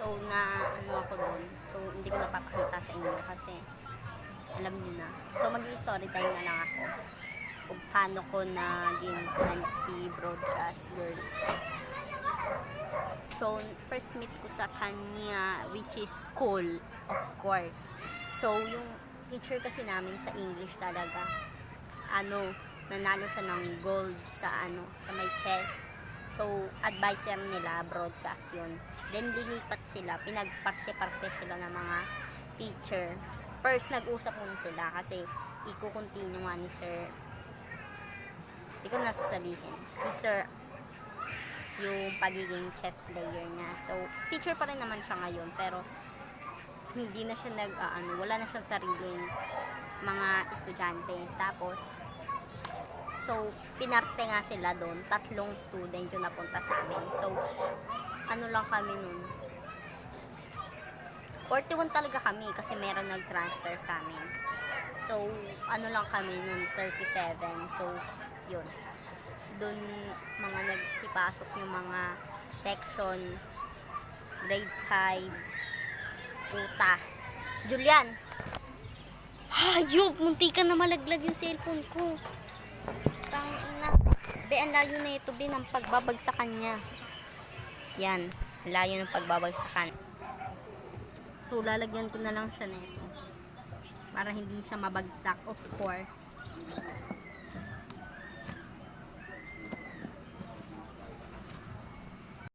So, na ano ako doon. So, hindi ko napapakita sa inyo kasi alam niyo na. So, mag-i-story time na lang ako kung paano ko naging friend si broadcast girl. So, first meet ko sa kanya, which is cool, of course. So, yung teacher kasi namin sa English talaga, nanalo siya ng gold sa sa may chess. So, advisor nila, broadcast yun. Then, linipat sila, pinagparte-parte sila ng mga teacher. First, nag-usap muna sila kasi iko-continue nga ni Sir, hindi ko nasasabihin, si Sir, yung pagiging chess player niya. So, teacher pa rin naman siya ngayon, pero hindi na siya wala na siyang sariling mga estudyante. Tapos, so, pinarte nga sila doon. 3 student yung napunta sa amin. So, ano lang kami nun. 41 talaga kami kasi meron nag-transfer sa amin. So, ano lang kami nun, 37. So, yun. Doon mga nagsipasok yung mga section, grade 5, puta. Julian! Hayop! Munti ka na malaglag yung cellphone ko. Tangina. Be, ang layo na ito, be, ng pagbabagsakan niya. Yan. Layo ng pagbabagsakan. So, lalagyan ko na lang siya nito. Para hindi siya mabagsak, of course.